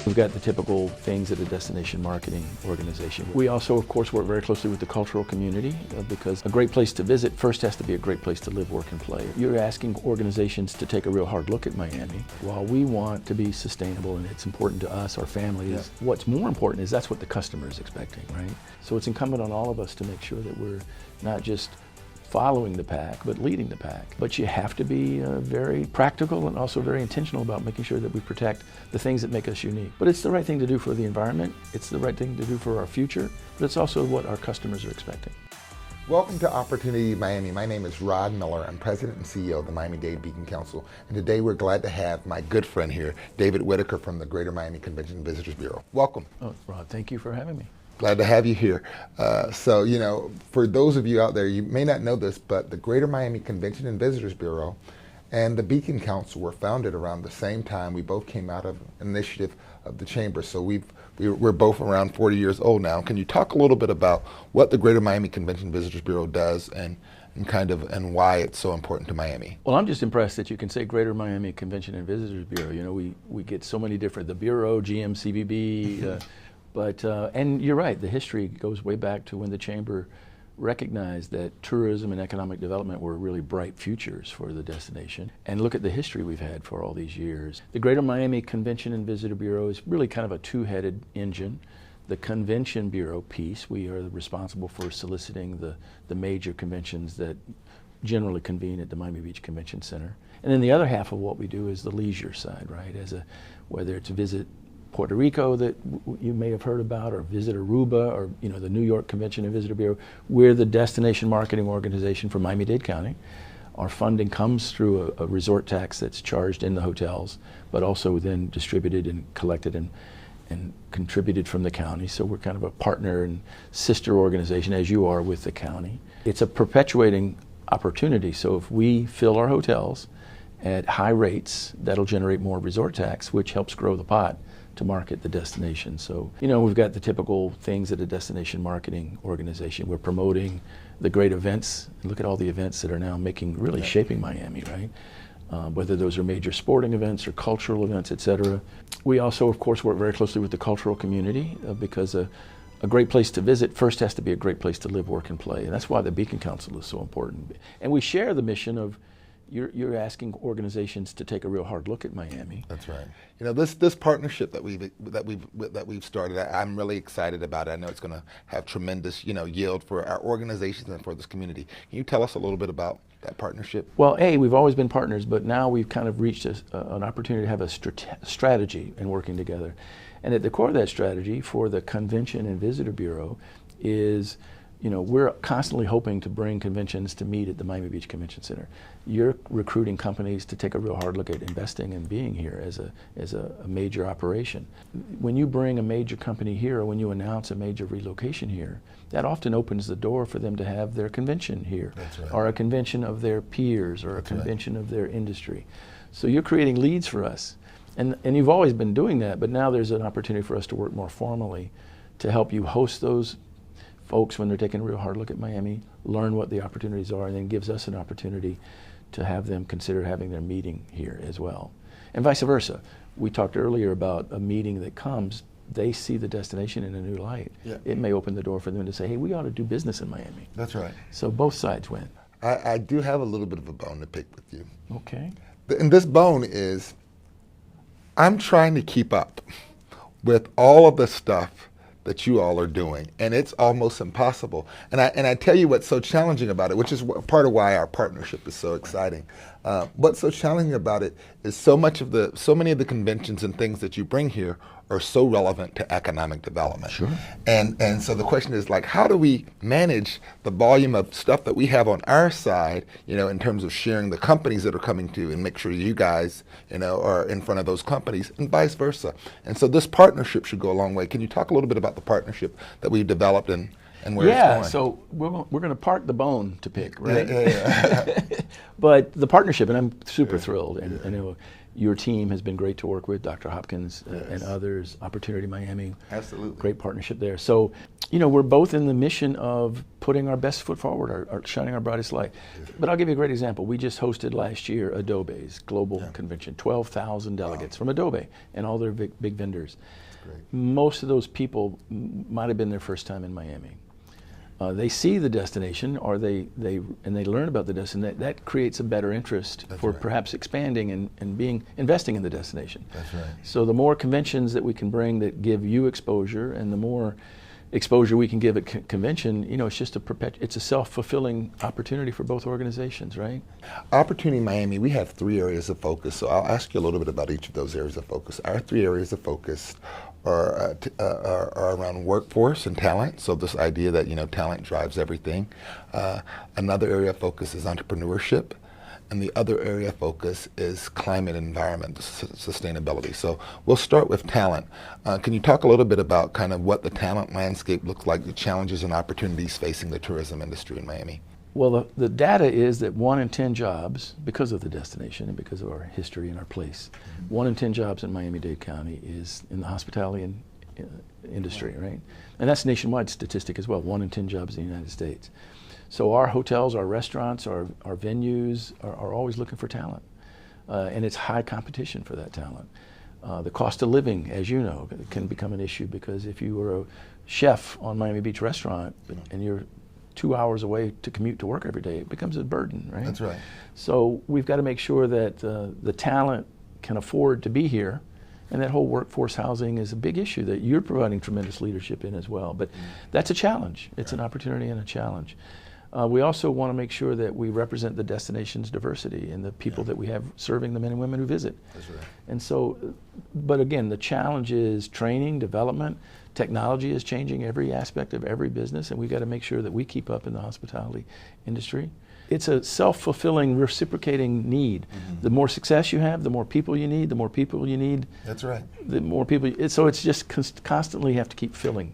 We've got the typical things at a destination marketing organization. We also, of course, work very closely with the cultural community because a great place to visit first has to be a great place to live, work, and play. You're asking organizations to take a real hard look at Miami. While we want to be sustainable and it's important to us, our families, what's more important is that's what the customer is expecting, right? So it's incumbent on all of us to make sure that we're not just following the pack, but leading the pack. But you have to be very practical and also very intentional about making sure that we protect the things that make us unique. But it's the right thing to do for the environment, it's the right thing to do for our future, but it's also what our customers are expecting. Welcome to Opportunity Miami. My name is Rod Miller. I'm President and CEO of the Miami-Dade Beacon Council. And today we're glad to have my good friend here, David Whitaker from the Greater Miami Convention and Visitors Bureau. Welcome. Oh, Rod, thank you for having me. Glad to have you here. So, for those of you out there, you may not know this, but the Greater Miami Convention and Visitors Bureau and the Beacon Council were founded around the same time. We both came out of an initiative of the Chamber. So we're both around 40 years old now. Can you talk a little bit about what the Greater Miami Convention and Visitors Bureau does and why it's so important to Miami? Well, I'm just impressed that you can say Greater Miami Convention and Visitors Bureau. You know, we get so many different, the Bureau, GMCBB, and you're right, the history goes way back to when the Chamber recognized that tourism and economic development were really bright futures for the destination. And look at the history we've had for all these years. The Greater Miami Convention and Visitor Bureau is really kind of a two-headed engine. The Convention Bureau piece, we are responsible for soliciting the major conventions that generally convene at the Miami Beach Convention Center. And then the other half of what we do is the leisure side, right? Whether it's visit Puerto Rico that you may have heard about, or visit Aruba, or the New York Convention and Visitor Bureau. We're the destination marketing organization for Miami-Dade County. Our funding comes through a resort tax that's charged in the hotels, but also then distributed and collected and contributed from the county. So we're kind of a partner and sister organization, as you are, with the county. It's a perpetuating opportunity. So if we fill our hotels at high rates, that'll generate more resort tax, which helps grow the pot to market the destination. So, we've got the typical things at a destination marketing organization. We're promoting the great events. Look at all the events that are now shaping Miami, right? Whether those are major sporting events or cultural events, et cetera. We also, of course, work very closely with the cultural community because a great place to visit first has to be a great place to live, work, and play. And that's why the Beacon Council is so important. And we share the mission of you're asking organizations to take a real hard look at Miami. That's right. This partnership that we've started, I'm really excited about it. I know it's going to have tremendous yield for our organizations and for this community. Can you tell us a little bit about that partnership? Well, we've always been partners, but now we've kind of reached an opportunity to have a strategy in working together. And at the core of that strategy for the Convention and Visitor Bureau is we're constantly hoping to bring conventions to meet at the Miami Beach Convention Center. You're recruiting companies to take a real hard look at investing and being here as a major operation. When you bring a major company here, or when you announce a major relocation here, that often opens the door for them to have their convention here, or a convention of their peers, or a convention of their industry. So you're creating leads for us. And you've always been doing that, but now there's an opportunity for us to work more formally to help you host those folks when they're taking a real hard look at Miami, learn what the opportunities are, and then gives us an opportunity to have them consider having their meeting here as well. And vice versa. We talked earlier about a meeting that comes, they see the destination in a new light. Yeah. It may open the door for them to say, hey, we ought to do business in Miami. That's right. So both sides win. I do have a little bit of a bone to pick with you. Okay. And this bone is, I'm trying to keep up with all of the stuff that you all are doing, and it's almost impossible. And I tell you what's so challenging about it, which is part of why our partnership is so exciting. What's so challenging about it is so many of the conventions and things that you bring here are so relevant to economic development. Sure. And so the question is, how do we manage the volume of stuff that we have on our side, in terms of sharing the companies that are coming to, and make sure you guys, are in front of those companies, and vice versa. And so this partnership should go a long way. Can you talk a little bit about the partnership that we've developed and where it's going? So we're going to park the bone to pick, right? Yeah. But the partnership, and I'm super thrilled, and I know your team has been great to work with, Dr. Hopkins and others, Opportunity Miami. Absolutely. Great partnership there. So, we're both in the mission of putting our best foot forward, shining our brightest light. But I'll give you a great example. We just hosted last year Adobe's global convention, 12,000 delegates from Adobe and all their big vendors. Most of those people might have been their first time in Miami. They see the destination, or they learn about the destination. That creates a better interest for perhaps expanding and investing in the destination. That's right. So the more conventions that we can bring that give you exposure, and the more exposure we can give at convention, it's just it's a self-fulfilling opportunity for both organizations, right? Opportunity Miami, we have 3 areas of focus. So I'll ask you a little bit about each of those areas of focus. Our 3 areas of focus are around workforce and talent. So this idea that talent drives everything. Another area of focus is entrepreneurship, and the other area of focus is climate and environment, sustainability. So we'll start with talent. Can you talk a little bit about kind of what the talent landscape looks like, the challenges and opportunities facing the tourism industry in Miami? Well, the data is that 1 in 10 jobs, because of the destination and because of our history and our place, 1 in 10 jobs in Miami-Dade County is in the hospitality industry, right? And that's a nationwide statistic as well, 1 in 10 jobs in the United States. So our hotels, our restaurants, our venues are always looking for talent. And it's high competition for that talent. The cost of living, as you know, can become an issue, because if you were a chef on Miami Beach restaurant and you're 2 hours away to commute to work every day, it becomes a burden, right? That's right. So we've got to make sure that the talent can afford to be here, and that whole workforce housing is a big issue that you're providing tremendous leadership in as well. But that's a challenge. It's an opportunity and a challenge. We also want to make sure that we represent the destination's diversity and the people that we have serving the men and women who visit. That's right. And so, but again, the challenge is training, development. Technology is changing every aspect of every business, and we've got to make sure that we keep up in the hospitality industry. It's a self-fulfilling, reciprocating need. The more success you have, the more people you need. The more people you need, that's right. The more people. So it's just constantly have to keep filling.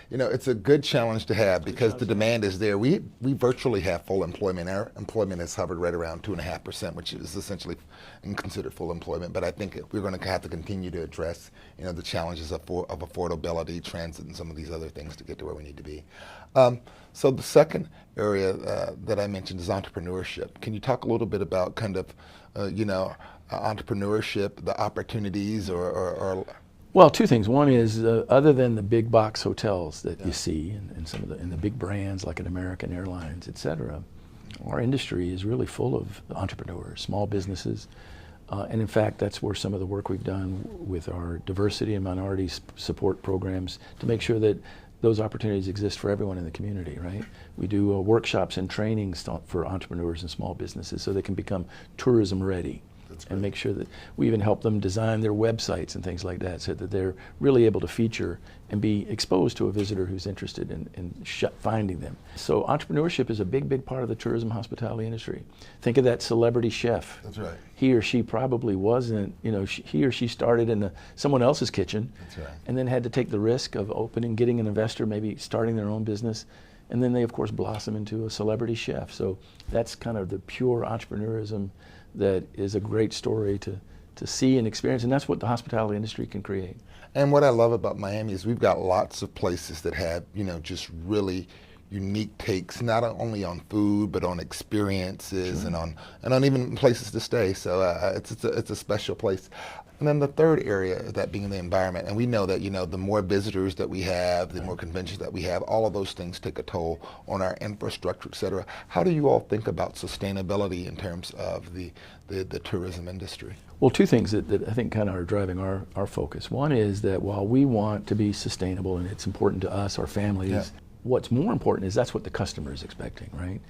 It's a good challenge to have, because the demand is there. We virtually have full employment. Our employment has hovered right around 2.5%, which is essentially considered full employment. But I think we're going to have to continue to address, the challenges of affordability, transit, and some of these other things to get to where we need to be. So the second area that I mentioned is entrepreneurship. Can you talk a little bit about kind of, entrepreneurship, the opportunities, or Well, 2 things. One is, other than the big box hotels that you see, and some of the big brands like an American Airlines, et cetera, our industry is really full of entrepreneurs, small businesses. And in fact, that's where some of the work we've done with our diversity and minority support programs to make sure that those opportunities exist for everyone in the community, right? We do workshops and trainings for entrepreneurs and small businesses so they can become tourism ready. And make sure that we even help them design their websites and things like that, so that they're really able to feature and be exposed to a visitor who's interested in finding them. So entrepreneurship is a big part of the tourism hospitality industry. Think of that celebrity chef. That's right. He or she probably wasn't, he or she started in someone else's kitchen. That's right. And then had to take the risk of getting an investor, maybe starting their own business. And then they, of course, blossom into a celebrity chef. So that's kind of the pure entrepreneurism that is a great story to see and experience, and that's what the hospitality industry can create. And what I love about Miami is we've got lots of places that have, just really unique takes, not only on food, but on experiences and on even places to stay. So it's a special place. And then the third area, that being the environment, and we know that the more visitors that we have, the more conventions that we have, all of those things take a toll on our infrastructure, et cetera. How do you all think about sustainability in terms of the tourism industry? Well, 2 things that I think kind of are driving our focus. One is that while we want to be sustainable and it's important to us, our families, what's more important is that's what the customer is expecting, right?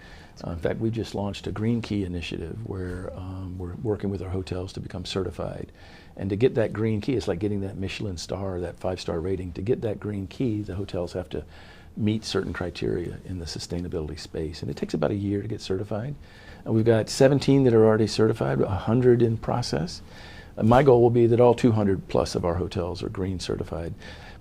In fact, we just launched a Green Key initiative where we're working with our hotels to become certified. And to get that Green Key, it's like getting that Michelin star, that 5-star rating. To get that Green Key, the hotels have to meet certain criteria in the sustainability space. And it takes about a year to get certified. And we've got 17 that are already certified, 100 in process. And my goal will be that all 200 plus of our hotels are green certified.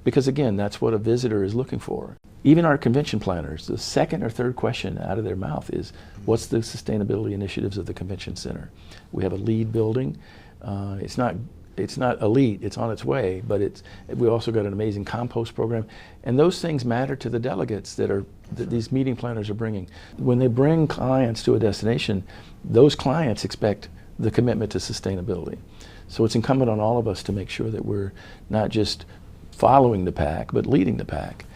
Because again, that's what a visitor is looking for. Even our convention planners, the second or third question out of their mouth is, what's the sustainability initiatives of the convention center? We have a LEED building. It's not it's not elite, it's on its way, but we also got an amazing compost program. And those things matter to the delegates that these meeting planners are bringing. When they bring clients to a destination, those clients expect the commitment to sustainability. So it's incumbent on all of us to make sure that we're not just following the pack, but leading the pack.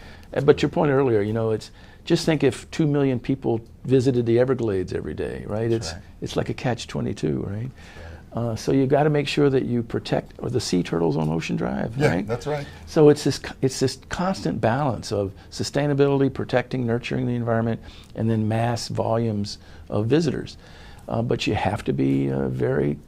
But your point earlier, it's just think if 2 million people visited the Everglades every day, right? It's like a catch-22, right? So you got to make sure that you protect, or the sea turtles on Ocean Drive, right? Yeah, that's right. So it's this constant balance of sustainability, protecting, nurturing the environment, and then mass volumes of visitors. But you have to be very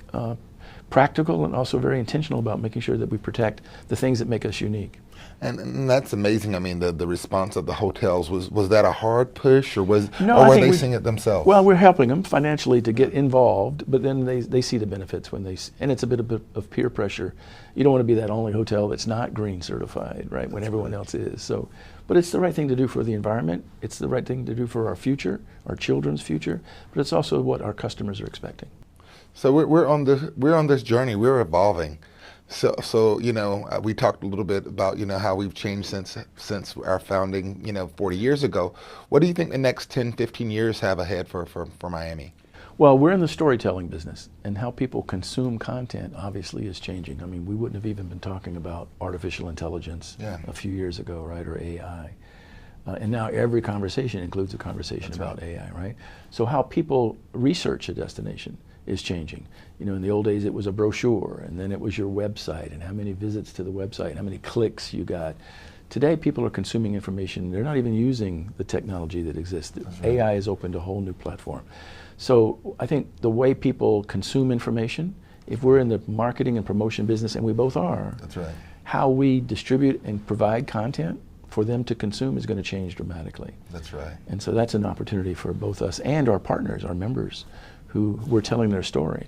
practical and also very intentional about making sure that we protect the things that make us unique. And that's amazing. I mean, the response of the hotels, was that a hard push, or were they seeing it themselves? Well, we're helping them financially to get involved, but then they see the benefits and it's a bit of peer pressure. You don't want to be that only hotel that's not green certified, right? When everyone else is. So, but it's the right thing to do for the environment. It's the right thing to do for our future, our children's future. But it's also what our customers are expecting. So we're on this journey. We're evolving. So we talked a little bit about how we've changed since our founding 40 years ago. What do you think the next 10, 15 years have ahead for Miami? Well, we're in the storytelling business, and how people consume content obviously is changing. I mean, we wouldn't have even been talking about artificial intelligence a few years ago, right, or AI. And now every conversation includes a conversation about AI, right? So how people research a destination is changing. In the old days it was a brochure, and then it was your website, and how many visits to the website, how many clicks you got. Today people are consuming information, they're not even using the technology that exists. AI has opened a whole new platform. So I think the way people consume information, if we're in the marketing and promotion business, and we both are, how we distribute and provide content for them to consume is going to change dramatically. That's right. And so that's an opportunity for both us and our partners, our members, who we're telling their story.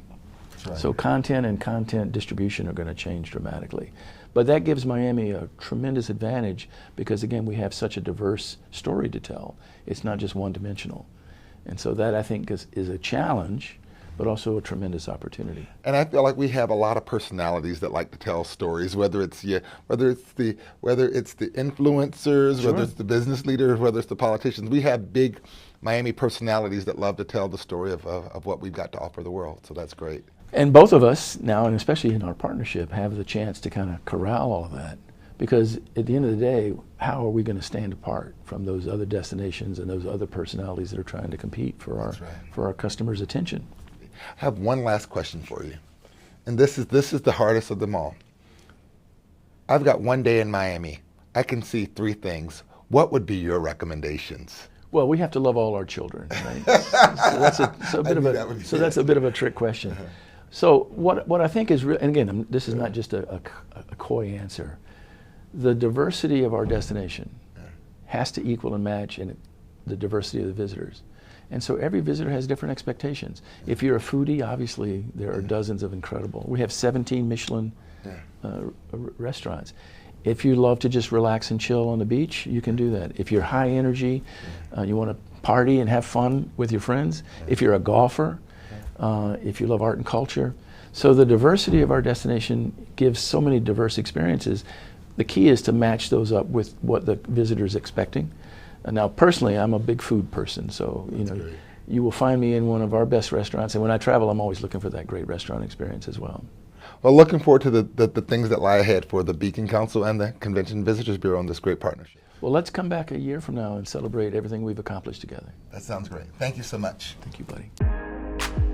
That's right. So content and content distribution are going to change dramatically. But that gives Miami a tremendous advantage because, again, we have such a diverse story to tell. It's not just one-dimensional. And so that, I think, is a challenge, but also a tremendous opportunity. And I feel like we have a lot of personalities that like to tell stories, whether it's the influencers, whether it's the business leaders, whether it's the politicians. We have big Miami personalities that love to tell the story of what we've got to offer the world. So that's great. And both of us now, and especially in our partnership, have the chance to kind of corral all of that. Because at the end of the day, how are we going to stand apart from those other destinations and those other personalities that are trying to compete for our customers' attention? I have one last question for you, and this is the hardest of them all. I've got one day in Miami. I can see 3 things. What would be your recommendations? Well, we have to love all our children, right? That's a bit of a trick question. So what I think is, and again, this is not just a coy answer. The diversity of our destination has to equal and match in the diversity of the visitors. And so every visitor has different expectations. If you're a foodie, obviously there are dozens of incredible. We have 17 Michelin restaurants. If you love to just relax and chill on the beach, you can do that. If you're high energy, you want to party and have fun with your friends. If you're a golfer, if you love art and culture. So the diversity of our destination gives so many diverse experiences. The key is to match those up with what the visitor's expecting. Now, personally, I'm a big food person, so you will find me in one of our best restaurants. And when I travel, I'm always looking for that great restaurant experience as well. Well, looking forward to the things that lie ahead for the Beacon Council and the Convention Visitors Bureau in this great partnership. Well, let's come back a year from now and celebrate everything we've accomplished together. That sounds great. Thank you so much. Thank you, buddy.